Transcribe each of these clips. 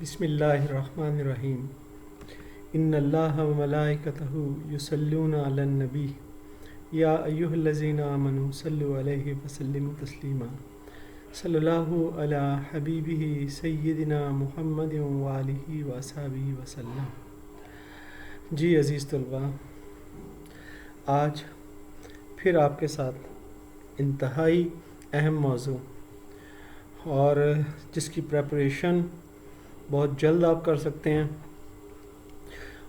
बिस्मिल्लाहिर्रहमानिर्रहीम। इन्नल्लाह व मलाइकतहु युसल्लूना अलन नबी या अय्युहल्लज़ीना आमनू सल्लु अलैहि व सल्लिमू तस्लीमा। सल्लल्लाहु अला हबीबिही सय्यिदिना मुहम्मदिन व आलिहि व असहाबिहि व सल्लम। जी अज़ीज़ तलबा, आज फिर आपके साथ इंतहाई अहम मौजू और जिसकी प्रेपरेशन बहुत जल्द आप कर सकते हैं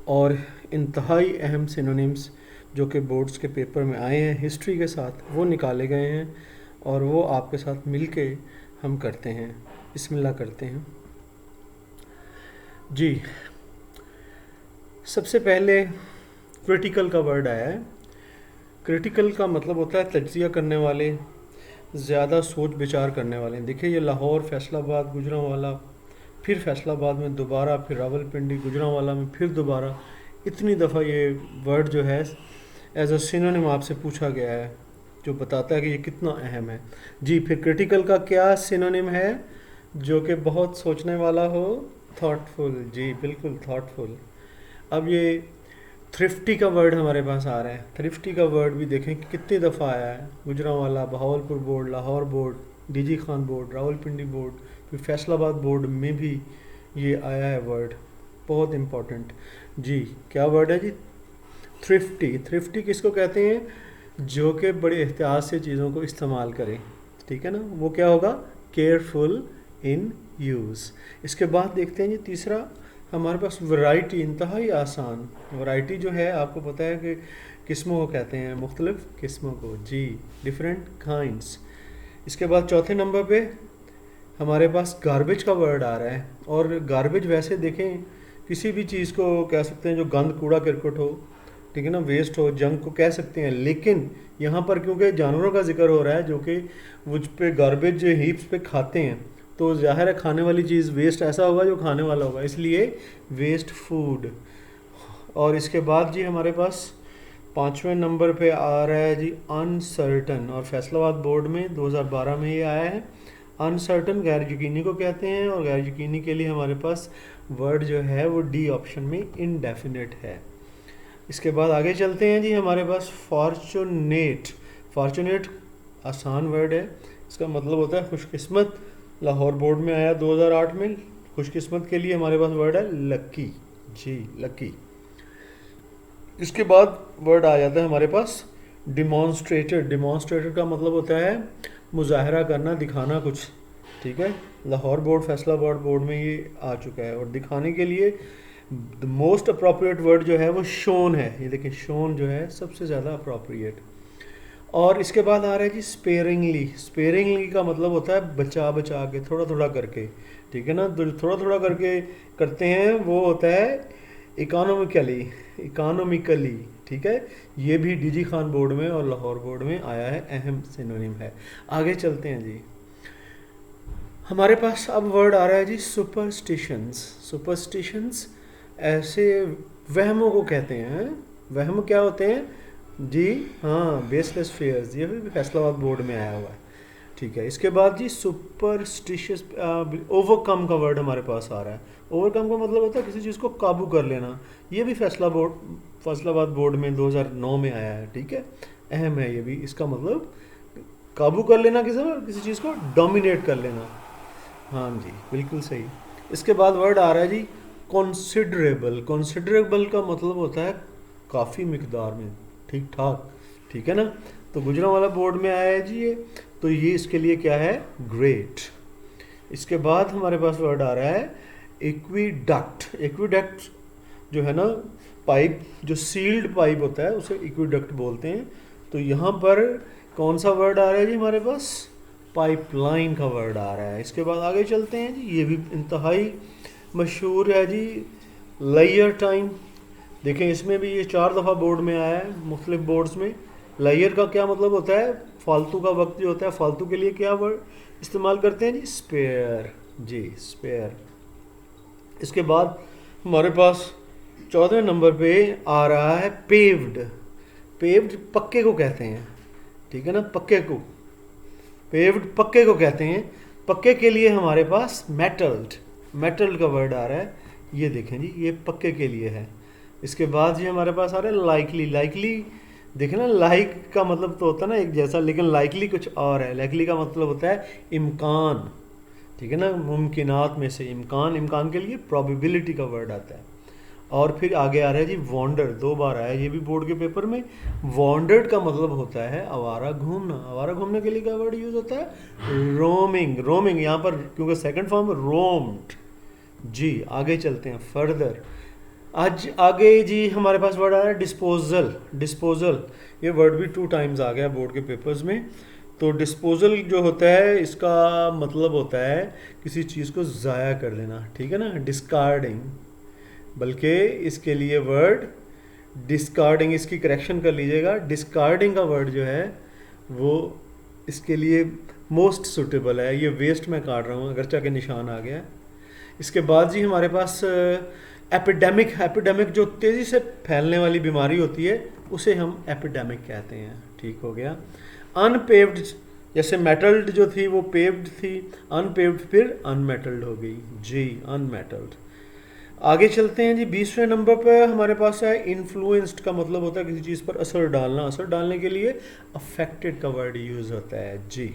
और इंतहाई अहम सिनोनिम्स जो कि बोर्ड्स के पेपर में आए हैं हिस्ट्री के साथ वो निकाले गए हैं और वो आपके साथ मिलके हम करते हैं। बिस्मिल्लाह करते हैं जी। सबसे पहले क्रिटिकल का वर्ड आया है। क्रिटिकल का मतलब होता है तज्जिया करने वाले, ज़्यादा सोच विचार करने वाले। देखिए ये लाहौर, फैसलाबाद, गुजरांवाला, फिर फैसलाबाद में दोबारा, फिर रावलपिंडी, गुजरांवाला में फिर दोबारा, इतनी दफ़ा ये वर्ड जो है एज अ सिनोनिम आपसे पूछा गया है, जो बताता है कि ये कितना अहम है। जी, फिर क्रिटिकल का क्या सिनोनिम है जो कि बहुत सोचने वाला हो? थॉटफुल। जी बिल्कुल, थॉटफुल। अब ये थ्रिफ्टी का वर्ड हमारे पास आ रहा है। थ्रिफ्टी का वर्ड भी देखें कि कितनी दफ़ा आया है। Gujranwala, Bahawalpur board, Lahore board, DG Khan board, Rawalpindi board, फिर फैसलाबाद बोर्ड में भी ये आया है वर्ड, बहुत इम्पोर्टेंट। जी, क्या वर्ड है जी? थ्रिफ्टी। थ्रिफ्टी किसको कहते हैं? जो कि बड़े एहतियात से चीज़ों को इस्तेमाल करें, ठीक है ना। वो क्या होगा? Careful in use. इसके बाद देखते हैं जी तीसरा हमारे पास वैरायटी, इंतहाई आसान। वैरायटी जो है आपको पता है कि किस्मों को कहते हैं, मुख्तलिफ किस्मों को। जी, डिफरेंट काइंड्स। इसके बाद चौथे नंबर पे हमारे पास गार्बेज का वर्ड आ रहा है। और गार्बेज वैसे देखें किसी भी चीज़ को कह सकते हैं जो गंद, कूड़ा करकट हो, ठीक है ना, वेस्ट हो, जंक को कह सकते हैं। लेकिन यहाँ पर क्योंकि जानवरों का जिक्र हो रहा है जो कि मुझ पे गार्बेज हीप्स पे खाते हैं, तो ज़ाहिर है खाने वाली चीज़ वेस्ट ऐसा होगा जो खाने वाला होगा, इसलिए वेस्ट फूड। और इसके बाद जी हमारे पास पाँचवें नंबर पे आ रहा है जी अनसर्टन। और फैसलाबाद बोर्ड में 2012 में ये आया है। अनसर्टन गैर यकीनी को कहते हैं और गैर यकीनी के लिए हमारे पास वर्ड जो है वो डी ऑप्शन में इनडेफिनेट है। इसके बाद आगे चलते हैं जी, हमारे पास फॉर्चुनेट। फॉर्चुनेट आसान वर्ड है, इसका मतलब होता है खुशकिस्मत। लाहौर बोर्ड में आया 2008 में। खुशकिस्मत के लिए हमारे पास वर्ड है लकी। जी, लकी। इसके बाद वर्ड आ जाता है हमारे पास डिमॉन्स्ट्रेटेड। डिमॉन्स्ट्रेटेड का मतलब होता है मुजाहरा करना, दिखाना कुछ, ठीक है। लाहौर बोर्ड, फैसलाबाद बोर्ड में ये आ चुका है। और दिखाने के लिए द मोस्ट अप्रोप्रिएट वर्ड जो है वो शोन है। ये देखिए शोन जो है सबसे ज़्यादा अप्रोप्रिएट। और इसके बाद आ रहा है जी स्पेयरिंगली। स्पेयरिंगली का मतलब होता है बचा बचा के, थोड़ा थोड़ा करके, ठीक है ना। जो थोड़ा थोड़ा करके करते हैं वो होता है इकोनॉमिकली। इकोनॉमिकली, ठीक है। ये भी डीजी खान बोर्ड में और लाहौर बोर्ड में आया है, अहम सिनोनिम है। आगे चलते हैं जी, हमारे पास अब वर्ड आ रहा है जी सुपरस्टिशंस। सुपरस्टिशंस ऐसे वहमों को कहते हैं। वहम क्या होते हैं जी? हाँ, बेसलेस फेयर्स। ये भी फैसलाबाद बोर्ड में आया हुआ है, ठीक है। इसके बाद जी सुपरस्टिशियस, ओवरकम का वर्ड हमारे पास आ रहा है। ओवरकम का मतलब होता है किसी चीज़ को काबू कर लेना। ये भी फैसलाबाद बोर्ड में 2009 में आया है, ठीक है। अहम है ये भी। इसका मतलब काबू कर लेना, किसी चीज़ को डोमिनेट कर लेना। हाँ जी, बिल्कुल सही। इसके बाद वर्ड आ रहा है जी कॉन्सिडरेबल। कॉन्सिडरेबल का मतलब होता है काफ़ी मिकदार में, ठीक ठाक, ठीक है ना। तो गुजरांवाला बोर्ड में आया है जी ये, तो ये इसके लिए क्या है? ग्रेट। इसके बाद हमारे पास वर्ड आ रहा है एक्वीडक्ट। एक्वीडक्ट जो है ना, पाइप, जो सील्ड पाइप होता है उसे एक्वीडक्ट बोलते हैं। तो यहाँ पर कौन सा वर्ड आ रहा है जी हमारे पास? पाइपलाइन का वर्ड आ रहा है। इसके बाद आगे चलते हैं जी, ये भी इंतहाई मशहूर है जी, लेयर टाइम। देखें इसमें भी ये 4 दफ़ा बोर्ड में आया है, मुख्तलिफ बोर्ड्स में। लेयर का क्या मतलब होता है? फालतू का वक्त जो होता है, फालतू के लिए क्या वर्ड इस्तेमाल करते हैं जी? स्पेयर। जी, स्पेयर। इसके बाद हमारे पास 14वें नंबर पे आ रहा है पेव्ड। पेव्ड पक्के को कहते हैं, ठीक है ना, पक्के को। पेव्ड पक्के को कहते हैं। पक्के के लिए हमारे पास मेटल्ड। मेटल का वर्ड आ रहा है, ये देखें जी, ये पक्के के लिए है। इसके बाद जी हमारे पास आ रहा है लाइकली। लाइकली देखें ना, लाइक का मतलब तो होता है ना एक जैसा, लेकिन लाइकली कुछ और है। लाइकली का मतलब होता है इम्कान, ठीक है ना, मुमकिनात में से इम्कान। इम्कान के लिए प्रोबेबिलिटी का वर्ड आता है। और फिर आगे आ रहा है जी वॉन्डर, 2 बार आया ये भी बोर्ड के पेपर में। वॉन्डर्ड का मतलब होता है आवारा घूमना। आवारा घूमने के लिए क्या वर्ड यूज होता है? रोमिंग। रोमिंग यहाँ पर क्योंकि सेकंड फॉर्म रोम्ड। जी आगे चलते हैं फर्दर। आज आगे जी हमारे पास वर्ड आ रहा है डिस्पोजल। डिस्पोजल ये वर्ड भी 2 टाइम्स आ गया बोर्ड के पेपर्स में। तो डिस्पोजल जो होता है इसका मतलब होता है किसी चीज़ को ज़ाया कर देना, ठीक है ना, डिस्कार्डिंग। बल्कि इसके लिए वर्ड डिस्कार्डिंग, इसकी करेक्शन कर लीजिएगा। डिस्कार्डिंग का वर्ड जो है वो इसके लिए मोस्ट सुटेबल है। ये वेस्ट में काट रहा हूँ, अगरचा के निशान आ गया। इसके बाद जी हमारे पास एपिडेमिक। एपिडेमिक जो तेज़ी से फैलने वाली बीमारी होती है उसे हम एपिडेमिक कहते हैं, ठीक हो गया। अनपेव्ड, जैसे मेटल्ड जो थी वो पेव्ड थी, अनपेव्ड फिर अनमेटल्ड हो गई जी, अनमेटल्ड। आगे चलते हैं जी 20वें नंबर पर हमारे पास है इन्फ्लुएंस्ड का मतलब होता है किसी चीज़ पर असर डालना। असर डालने के लिए अफेक्टेड का वर्ड यूज़ होता है जी।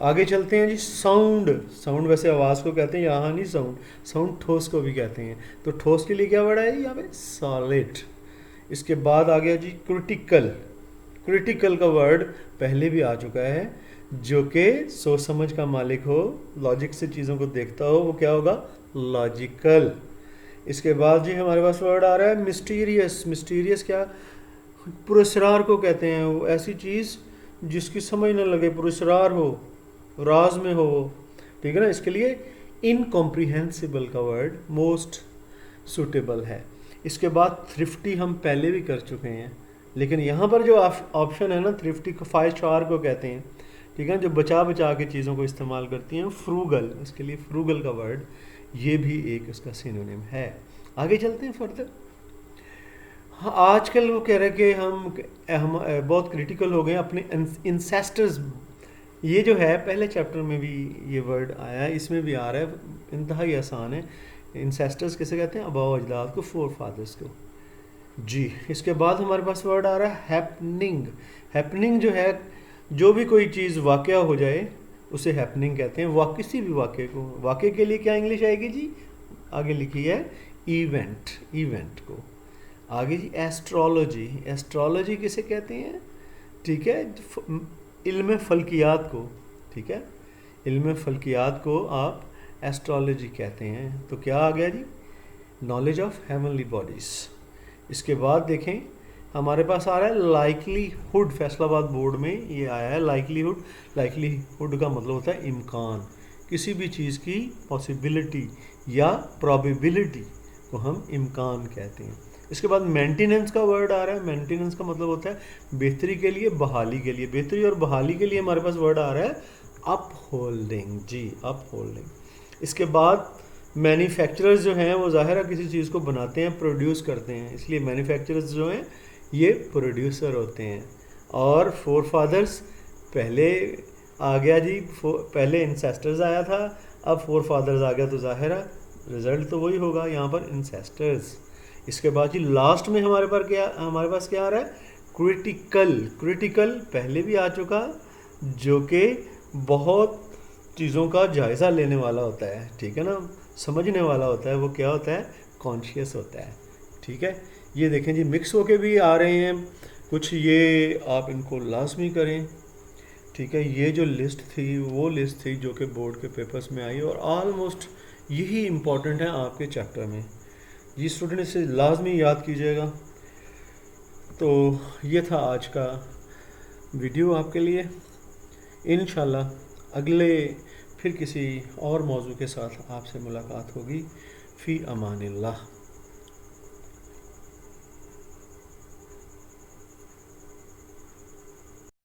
आगे चलते हैं जी साउंड। साउंड वैसे आवाज़ को कहते हैं, यहाँ नहीं साउंड, साउंड ठोस को भी कहते हैं। तो ठोस के लिए क्या वर्ड है यहाँ पे? सॉलिड। इसके बाद आ गया जी क्रिटिकल। क्रिटिकल का वर्ड पहले भी आ चुका है, जो कि सोच समझ का मालिक हो, लॉजिक से चीज़ों को देखता हो, वो क्या होगा? लॉजिकल। इसके बाद जी हमारे पास वर्ड आ रहा है मिस्टीरियस। मिस्टीरियस क्या? पुरस्कार को कहते हैं, वो ऐसी चीज़ जिसकी समझ न लगे, पुरस्कार हो, राज में हो वो, ठीक है ना। इसके लिए इनकॉम्प्रिहेंसिबल का वर्ड मोस्ट सुटेबल है। इसके बाद थ्रिफ्टी हम पहले भी कर चुके हैं, लेकिन यहाँ पर जो ऑप्शन है ना थ्रिफ्टी को 5 स्टार को कहते हैं, ठीक है, जो बचा बचा के चीज़ों को इस्तेमाल करती हैं। फ्रूगल, इसके लिए फ्रूगल का वर्ड ये भी एक उसका सिनोनिम है। आगे चलते हैं फर्दर। हाँ, आजकल वो कह रहे हैं कि हम बहुत क्रिटिकल हो गए अपने इंसेस्टर्स। ये जो है पहले चैप्टर में भी ये वर्ड आया है, इसमें भी आ रहा है, इंतहाई आसान है। इंसेस्टर्स किसे कहते हैं? अबाव अजदाद को, फोर फादर्स को जी। इसके बाद हमारे पास वर्ड आ रहा है हैपनिंग। हैपनिंग जो है, जो भी कोई चीज़ वाक़या हो जाए उसे हैपनिंग कहते हैं। किसी भी वाक़े को, वाक़े के लिए क्या इंग्लिश आएगी जी? आगे लिखी है इवेंट। इवेंट को आगे जी एस्ट्रोलॉजी। एस्ट्रोलॉजी किसे कहते हैं? ठीक है, इल्म फल्कियात को, ठीक है, इल्म फल्कियात को आप एस्ट्रोलॉजी कहते हैं। तो क्या आ गया जी? Knowledge of heavenly bodies. इसके बाद देखें हमारे पास आ रहा है लाइकलीहुड। फैसलाबाद बोर्ड में ये आया है लाइकलीहुड। लाइकलीहुड का मतलब होता है इम्कान, किसी भी चीज़ की पॉसिबिलिटी या प्रोबेबिलिटी को हम इम्कान कहते हैं। इसके बाद मेंटेनेंस का वर्ड आ रहा है। मेंटेनेंस का मतलब होता है बेहतरी के लिए, बहाली के लिए। बेहतरी और बहाली के लिए हमारे पास वर्ड आ रहा है अपहोल्डिंग जी, अपहोल्डिंग। इसके बाद मैन्युफैक्चरर्स जो हैं वो ज़ाहिर है किसी चीज़ को बनाते हैं, प्रोड्यूस करते हैं, इसलिए मैन्युफैक्चरर्स जो हैं ये प्रोड्यूसर होते हैं। और फोर फादर्स पहले आ गया जी, पहले इंसेस्टर्स आया था, अब फोर फादर्स आ गया, तो ज़ाहिर है रिजल्ट तो वही होगा यहाँ पर इंसेस्टर्स। इसके बाद जी लास्ट में हमारे पास क्या आ रहा है? क्रिटिकल। क्रिटिकल पहले भी आ चुका, जो कि बहुत चीज़ों का जायज़ा लेने वाला होता है, ठीक है ना, समझने वाला होता है। वो क्या होता है? कॉन्शियस होता है, ठीक है। ये देखें जी मिक्स होके भी आ रहे हैं कुछ, ये आप इनको लाजमी करें, ठीक है। ये जो लिस्ट थी वो लिस्ट थी जो कि बोर्ड के पेपर्स में आई, और ऑलमोस्ट यही इम्पॉर्टेंट है आपके चैप्टर में। जी स्टूडेंट इसे लाजमी याद कीजिएगा। तो ये था आज का वीडियो आपके लिए। इंशाल्लाह अगले फिर किसी और मौजू के साथ आपसे मुलाकात होगी। फ़ी अमानिल्लाह।